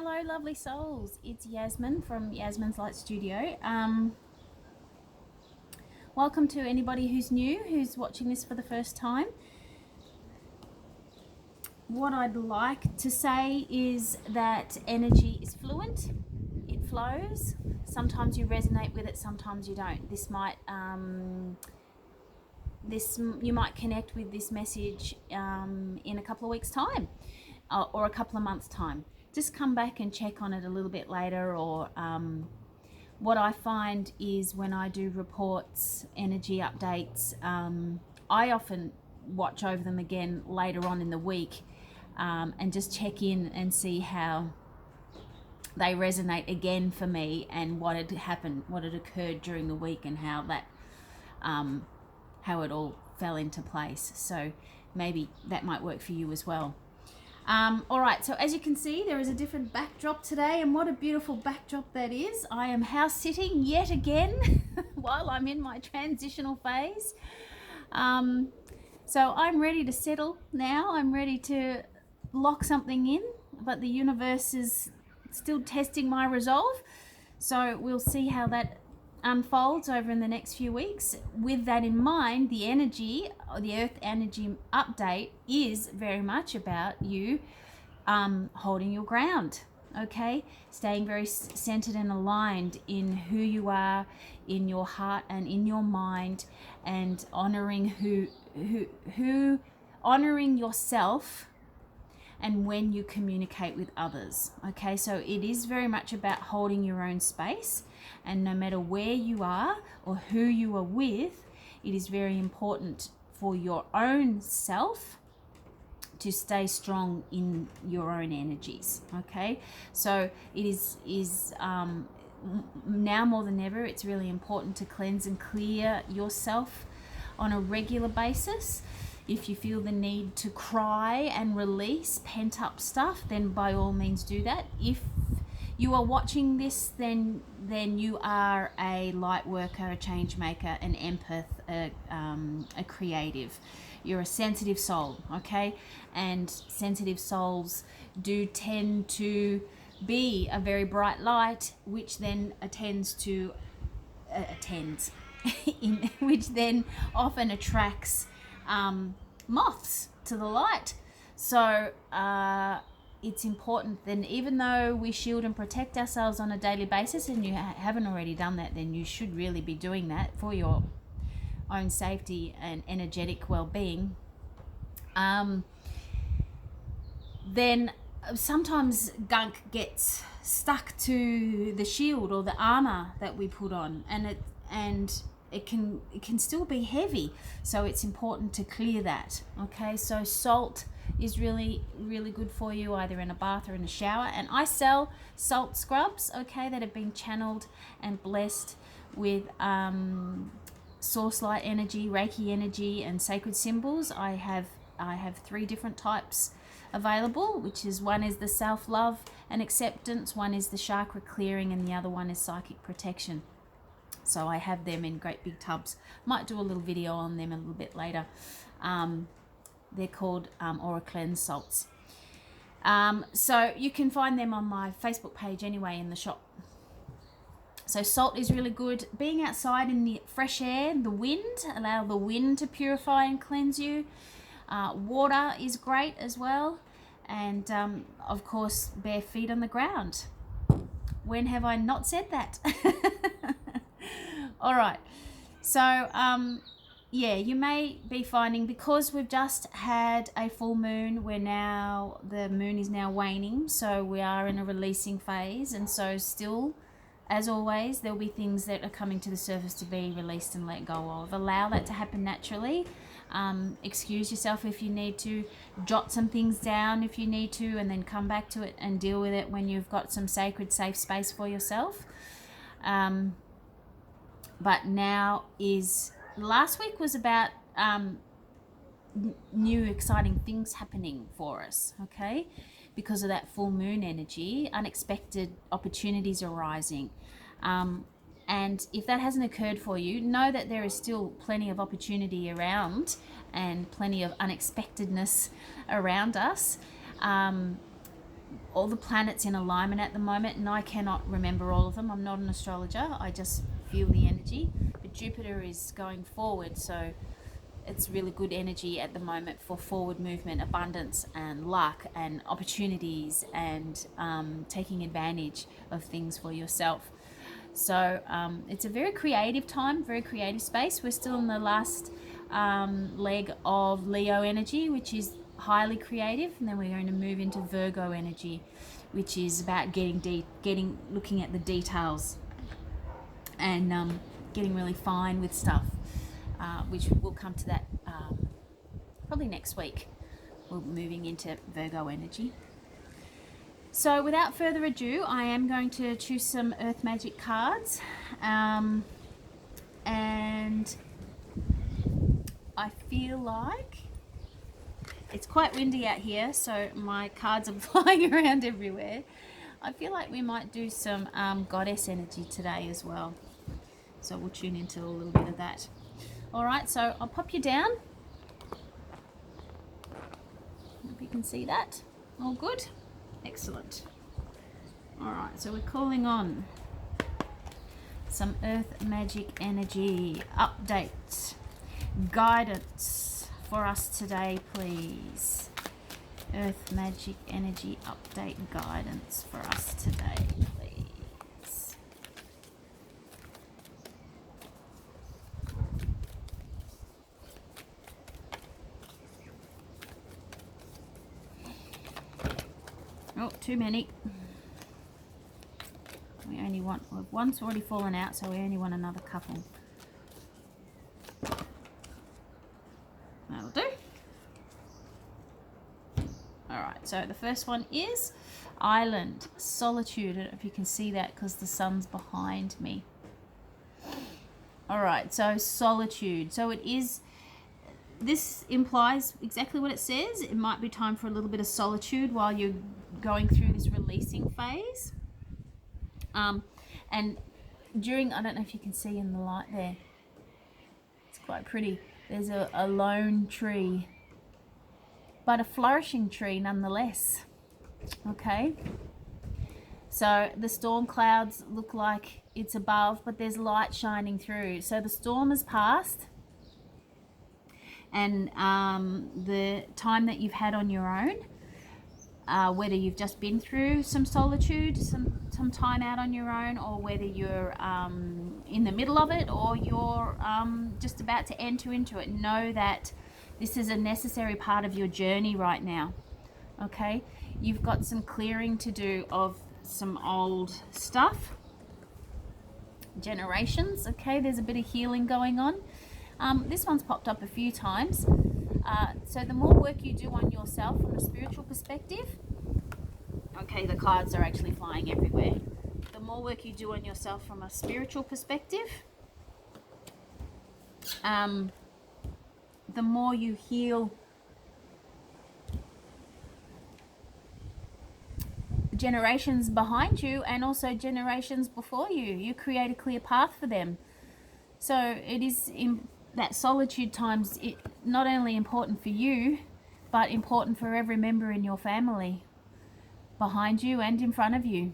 Hello, lovely souls. It's Yasmin from Yasmin's Light Studio. Welcome to anybody who's new, who's watching this for the first time. What I'd like to say is that energy is fluent. It flows. Sometimes you resonate with it, sometimes you don't. You might connect with this message in a couple of weeks' time or a couple of months' time. Just come back and check on it a little bit later, or what I find is when I do reports, energy updates, I often watch over them again later on in the week and just check in and see how they resonate again for me and what had happened, what had occurred during the week, and how it all fell into place. So maybe that might work for you as well. All right, so as you can see, there is a different backdrop today, and what a beautiful backdrop that is. I am house sitting yet again while I'm in my transitional phase. So I'm ready to settle now. I'm ready to lock something in, but the universe is still testing my resolve. So we'll see how that unfolds over in the next few weeks. With that in mind, the energy, the earth energy update is very much about you holding your ground, okay? Staying very centered and aligned in who you are, in your heart and in your mind, and honoring honoring yourself and when you communicate with others. Okay, so it is very much about holding your own space, and no matter where you are or who you are with, it is very important for your own self to stay strong in your own energies. Okay, so it is now more than ever, it's really important to cleanse and clear yourself on a regular basis. If you feel the need to cry and release pent up stuff, then by all means do that. If you are watching this, then you are a light worker, a change maker, an empath, a creative. You're a sensitive soul, okay? And sensitive souls do tend to be a very bright light, which then which then often attracts moths to the light. So it's important then, even though we shield and protect ourselves on a daily basis, and you haven't already done that, then you should really be doing that for your own safety and energetic well-being. Then sometimes gunk gets stuck to the shield or the armor that we put on, and it can still be heavy, so it's important to clear that. Okay, so salt is really good for you, either in a bath or in a shower, and I sell salt scrubs, okay, that have been channeled and blessed with source light energy, Reiki energy, and sacred symbols. I have 3 different types available, which is, one is the self-love and acceptance, one is the chakra clearing, and the other one is psychic protection. So I have them in great big tubs. Might do a little video on them a little bit later. They're called Aura Cleanse salts. So you can find them on my Facebook page anyway, in the shop. So salt is really good. Being outside in the fresh air, the wind, allow the wind to purify and cleanse you. Water is great as well. And of course, bare feet on the ground. When have I not said that? All right, so you may be finding, because we've just had a full moon, the moon is now waning, so we are in a releasing phase, and so still, as always, there'll be things that are coming to the surface to be released and let go of. Allow that to happen naturally. Excuse yourself if you need to, jot some things down if you need to, and then come back to it and deal with it when you've got some sacred, safe space for yourself. But last week was about new exciting things happening for us, okay? Because of that full moon energy, unexpected opportunities arising. And if that hasn't occurred for you, know that there is still plenty of opportunity around and plenty of unexpectedness around us. all the planets in alignment at the moment, and I cannot remember all of them. I'm not an astrologer. I just feel the energy. But Jupiter is going forward, so it's really good energy at the moment for forward movement, abundance and luck and opportunities, and taking advantage of things for yourself. So it's a very creative time, very creative space. We're still in the last leg of Leo energy, which is highly creative, and then we're going to move into Virgo energy, which is about looking at the details and getting really fine with stuff, which we'll come to that probably next week. We're moving into Virgo energy. So without further ado, I am going to choose some Earth Magic cards, and I feel like it's quite windy out here, so my cards are flying around everywhere. I feel like we might do some goddess energy today as well, so we'll tune into a little bit of that. All right, so I'll pop you down. Hope you can see that. All good? Excellent. All right, so we're calling on some Earth Magic energy updates, guidance for us today, please. Earth Magic energy update guidance for us today, please. Oh, too many. We only want, well, one's already fallen out, so we only want another couple. That'll do. Alright, so the first one is Island, Solitude. I don't know if you can see that because the sun's behind me. Alright, so solitude. So it is, this implies exactly what it says. It might be time for a little bit of solitude while you're going through this releasing phase. And during, I don't know if you can see in the light there, it's quite pretty. There's a lone tree, but a flourishing tree nonetheless. Okay, so the storm clouds look like it's above, but there's light shining through. So the storm has passed, and the time that you've had on your own, whether you've just been through some solitude, some time out on your own, or whether you're in the middle of it, or you're just about to enter into it, know that this is a necessary part of your journey right now. Okay, you've got some clearing to do of some old stuff, generations. Okay, there's a bit of healing going on. This one's popped up a few times. So the more work you do on yourself from a spiritual perspective, okay, the cards are actually flying everywhere. The more work you do on yourself from a spiritual perspective, the more you heal generations behind you and also generations before you. You create a clear path for them. So it is in that solitude times, it not only important for you, but important for every member in your family, behind you and in front of you.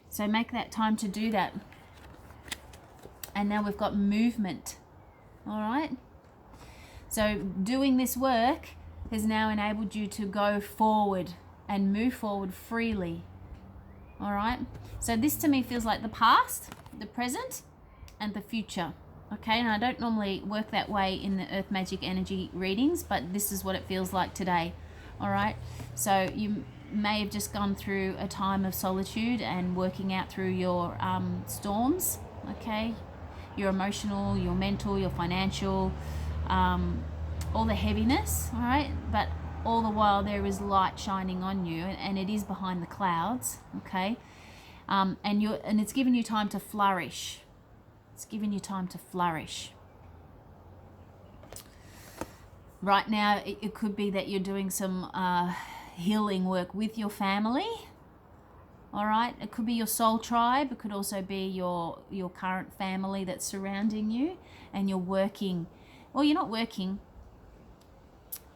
So make that time to do that. And now we've got movement. All right, so doing this work has now enabled you to go forward and move forward freely. All right, so this to me feels like the past, the present, and the future. Okay, and I don't normally work that way in the Earth Magic energy readings, but this is what it feels like today. All right, so you may have just gone through a time of solitude and working out through your storms. Okay, your emotional, your mental, your financial, all the heaviness. All right, but all the while there is light shining on you, and it is behind the clouds. Okay, and it's given you time to flourish. It's giving you time to flourish. Right now, it could be that you're doing some healing work with your family. All right, it could be your soul tribe. It could also be your current family that's surrounding you, and you're working. Well, you're not working.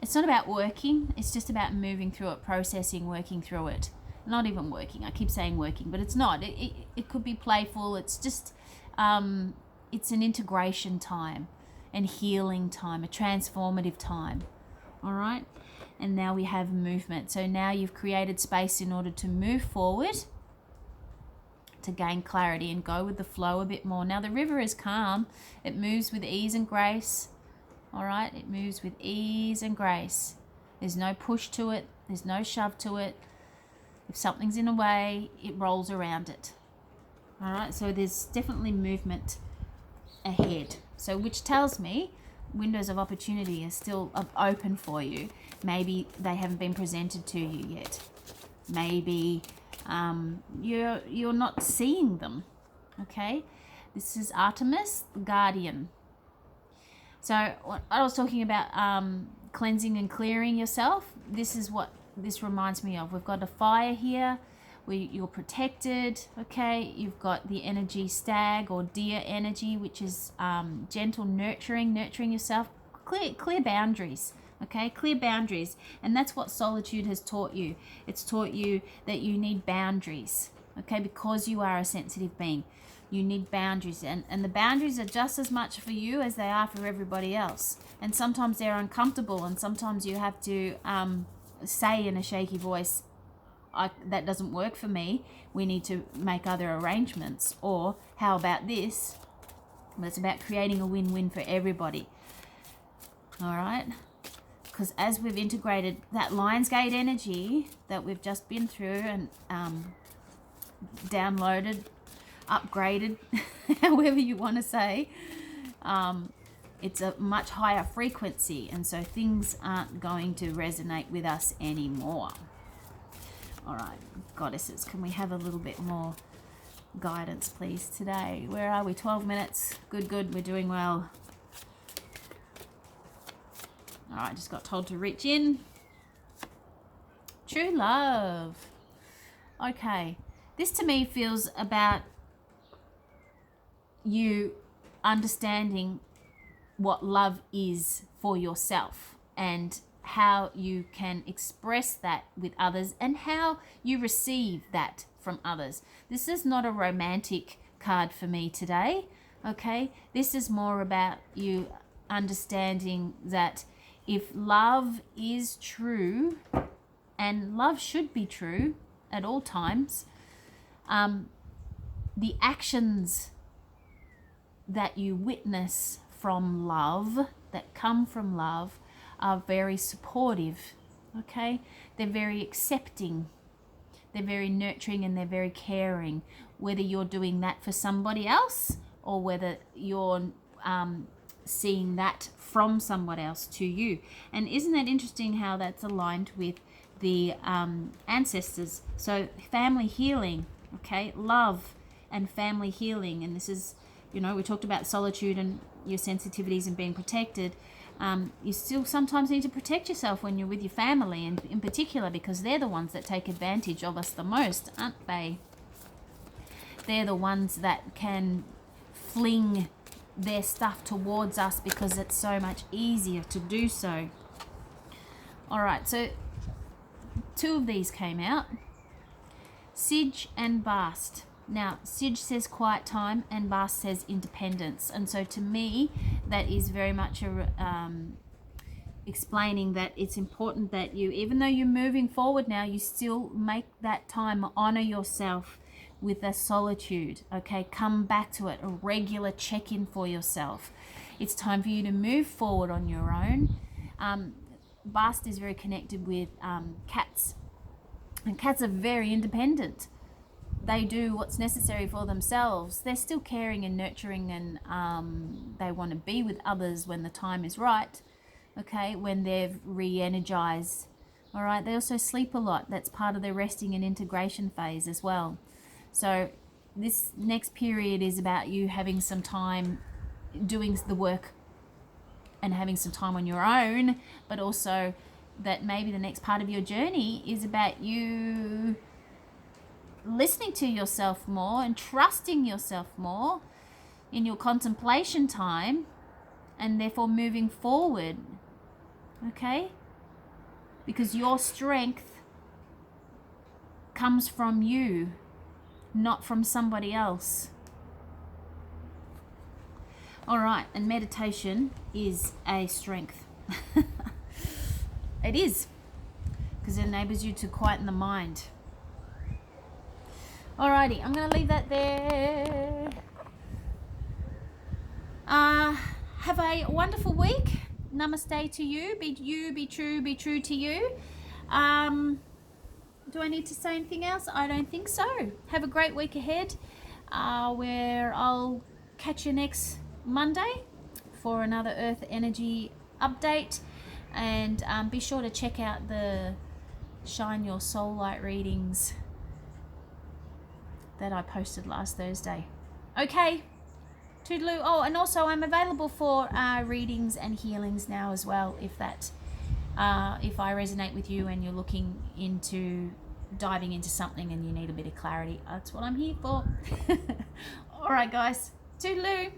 it's not about working. It's just about moving through it, processing, working through it. Not even working. I keep saying working, but it's not. It could be playful. It's just, it's an integration time and healing time, a transformative time. All right. And now we have movement. So now you've created space in order to move forward, to gain clarity and go with the flow a bit more. Now the river is calm. It moves with ease and grace. All right. It moves with ease and grace. There's no push to it. There's no shove to it. If something's in a way, it rolls around it. All right, so there's definitely movement ahead. So which tells me windows of opportunity are still open for you. Maybe they haven't been presented to you yet. Maybe you're not seeing them. Okay, this is Artemis, the guardian. So I was talking about cleansing and clearing yourself. This is what this reminds me of. We've got a fire here where you're protected. Okay, you've got the energy stag or deer energy, which is gentle, nurturing yourself. Clear boundaries. Okay, clear boundaries. And that's what solitude has taught you. It's taught you that you need boundaries. Okay, because you are a sensitive being, you need boundaries, and the boundaries are just as much for you as they are for everybody else. And sometimes they're uncomfortable, and sometimes you have to say in a shaky voice, that doesn't work for me, we need to make other arrangements, or how about this? But it's about creating a win-win for everybody. All right, because as we've integrated that Lionsgate energy that we've just been through and downloaded, upgraded, however you want to say, it's a much higher frequency, and so things aren't going to resonate with us anymore. All right, goddesses, can we have a little bit more guidance, please, today? Where are we? 12 minutes. Good. We're doing well. All right, just got told to reach in. True love. Okay, this to me feels about you understanding what love is for yourself and how you can express that with others and how you receive that from others. This is not a romantic card for me today, okay? This is more about you understanding that if love is true, and love should be true at all times, the actions that you witness from love, that come from love, are very supportive, okay? They're very accepting, they're very nurturing, and they're very caring, whether you're doing that for somebody else or whether you're seeing that from someone else to you. And isn't that interesting how that's aligned with the ancestors? So family healing, okay? Love and family healing. And this is, you know, we talked about solitude and your sensitivities and being protected. You still sometimes need to protect yourself when you're with your family, and in particular because they're the ones that take advantage of us the most, aren't they? They're the ones that can fling their stuff towards us because it's so much easier to do so. All right, so two of these came out, Sige and Bast. Now, Sige says quiet time and Bast says independence. And so to me, that is very much explaining that it's important that you, even though you're moving forward now, you still make that time, honor yourself with a solitude, okay? Come back to it, a regular check-in for yourself. It's time for you to move forward on your own. Bast is very connected with cats. And cats are very independent. They do what's necessary for themselves. They're still caring and nurturing, and they want to be with others when the time is right, okay, when they've re-energized. All right, they also sleep a lot. That's part of their resting and integration phase as well. So this next period is about you having some time doing the work and having some time on your own, but also that maybe the next part of your journey is about you listening to yourself more and trusting yourself more in your contemplation time, and therefore moving forward, okay? because your strength comes from you, not from somebody else. All right, and meditation is a strength. It is, because it enables you to quieten the mind. Alrighty, I'm going to leave that there. Have a wonderful week. Namaste to you. Be true to you. Do I need to say anything else? I don't think so. Have a great week ahead, where I'll catch you next Monday for another Earth Energy update. And be sure to check out the Shine Your Soul Light readings that I posted last Thursday. Okay, toodaloo. Oh, and also I'm available for readings and healings now as well, if I resonate with you and you're looking into diving into something and you need a bit of clarity. That's what I'm here for. All right, guys. Toodaloo.